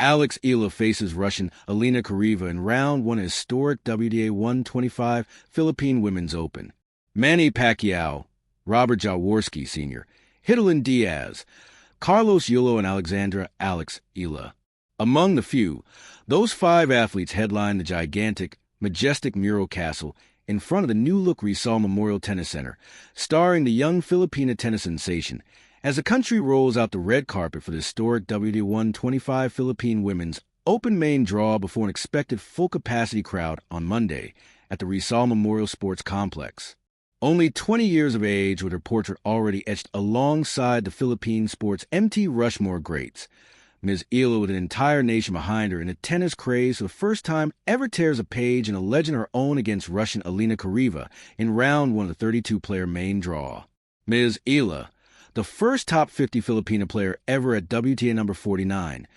Eala faces Russian Alina Charaeva in round one of historic WTA 125 Philippine Women's Open. Manny Pacquiao, Robert Jaworski Sr., Hidilyn Diaz, Carlos Yulo, and Alexandra Eala. Among the few, those 5 athletes headline the gigantic, majestic mural castle in front of the new-look Rizal Memorial Tennis Center, starring the young Filipina tennis sensation, as the country rolls out the red carpet for the historic WTA 125 Philippine Women's Open main draw before an expected full-capacity crowd on Monday at the Rizal Memorial Sports Complex. Only 20 years of age, with her portrait already etched alongside the Philippine sports MT Rushmore greats, Ms. Eala, with an entire nation behind her in a tennis craze, for the first time ever tears a page in a legend of her own against Russian Alina Charaeva in round one of the 32-player main draw. Ms. Eala, the first top 50 Filipina player ever at WTA number 49,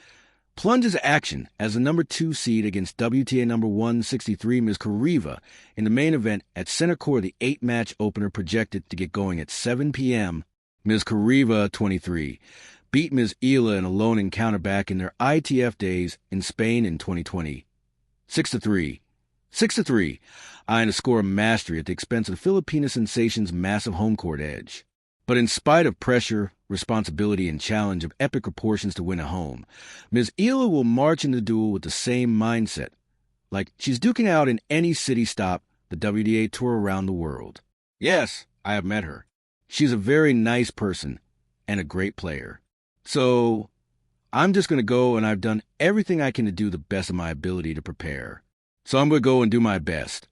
plunges action as the number 2 seed against WTA number 163 Ms. Charaeva in the main event at center court of the 8-match opener projected to get going at 7 p.m. Ms. Charaeva, 23, beat Ms. Eala in a lone encounter back in their ITF days in Spain in 2020. 6-3. 6-3, eyeing a score of mastery at the expense of the Filipina sensation's massive home court edge. But in spite of pressure, responsibility, and challenge of epic proportions to win at home, Ms. Eala will march into the duel with the same mindset, like she's duking out in any city stop the WTA tour around the world. Yes, I have met her. She's a very nice person and a great player. So, I'm just going to go, and I've done everything I can to do the best of my ability to prepare. So I'm going to go and do my best,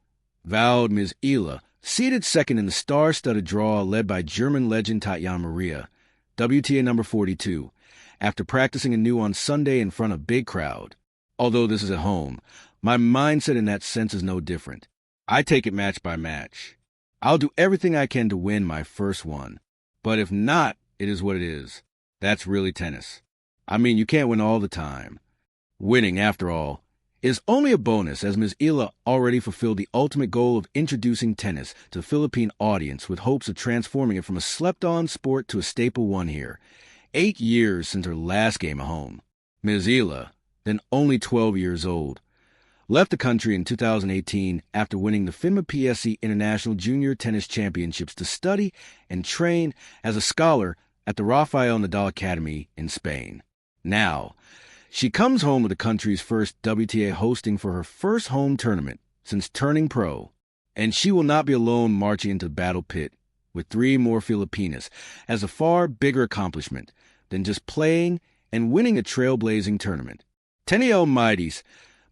vowed Ms. Eala, seated second in the star-studded draw led by German legend Tatjana Maria, WTA number 42, after practicing anew on Sunday in front of a big crowd. Although this is at home, my mindset in that sense is no different. I take it match by match. I'll do everything I can to win my first one. But if not, it is what it is. That's really tennis. I mean, you can't win all the time. Winning, after all, is only a bonus, as Ms. Eala already fulfilled the ultimate goal of introducing tennis to the Philippine audience with hopes of transforming it from a slept-on sport to a staple one here. 8 years since her last game at home. Ms. Eala, then only 12 years old, left the country in 2018 after winning the FIMA PSC International Junior Tennis Championships to study and train as a scholar at the Rafael Nadal Academy in Spain. Now, she comes home with the country's first WTA hosting for her first home tournament since turning pro, and she will not be alone marching into the battle pit with 3 more Filipinas as a far bigger accomplishment than just playing and winning a trailblazing tournament. Teniel Mighties,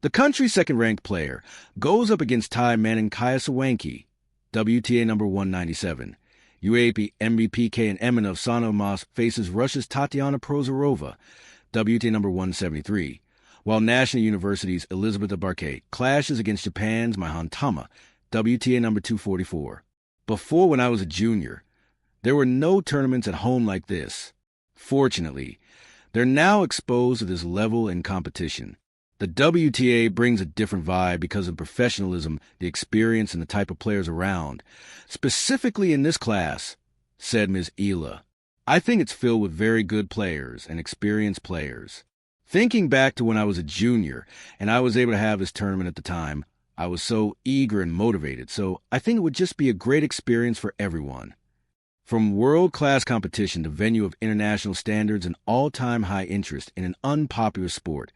the country's second-ranked player, goes up against Thai Maninkaya Sawanki, WTA number 197. UAP MVP K and Emin of Sanomas faces Russia's Tatiana Prozorova, WTA number 173, while National University's Elizabeth Abarque clashes against Japan's Mihan Tama, WTA number 244. Before, when I was a junior, there were no tournaments at home like this. Fortunately, they're now exposed to this level and competition. The WTA brings a different vibe because of professionalism, the experience, and the type of players around. Specifically in this class, said Ms. Eala, I think it's filled with very good players and experienced players. Thinking back to when I was a junior and I was able to have this tournament at the time, I was so eager and motivated, so I think it would just be a great experience for everyone. From world-class competition to venue of international standards and all-time high interest in an unpopular sport,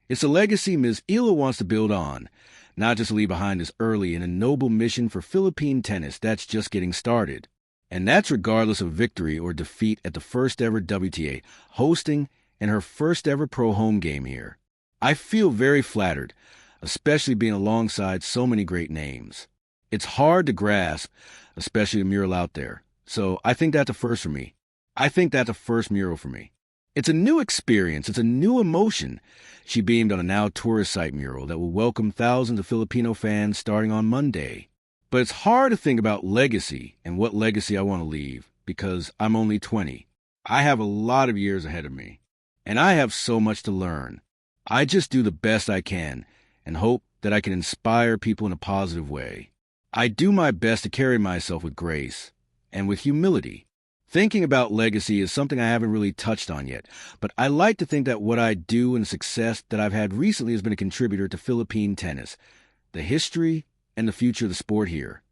it's a legacy Ms. Eala wants to build on, not just leave behind this early and a noble mission for Philippine tennis that's just getting started. And that's regardless of victory or defeat at the first-ever WTA, hosting and her first-ever pro home game here. I feel very flattered, especially being alongside so many great names. It's hard to grasp, especially a mural out there. So I think that's a first for me. I think that's a first mural for me. It's a new experience. It's a new emotion. She beamed on a now tourist site mural that will welcome thousands of Filipino fans starting on Monday. But it's hard to think about legacy and what legacy I want to leave because I'm only 20. I have a lot of years ahead of me, and I have so much to learn. I just do the best I can and hope that I can inspire people in a positive way. I do my best to carry myself with grace and with humility. Thinking about legacy is something I haven't really touched on yet, but I like to think that what I do and the success that I've had recently has been a contributor to Philippine tennis, the history and the future of the sport here.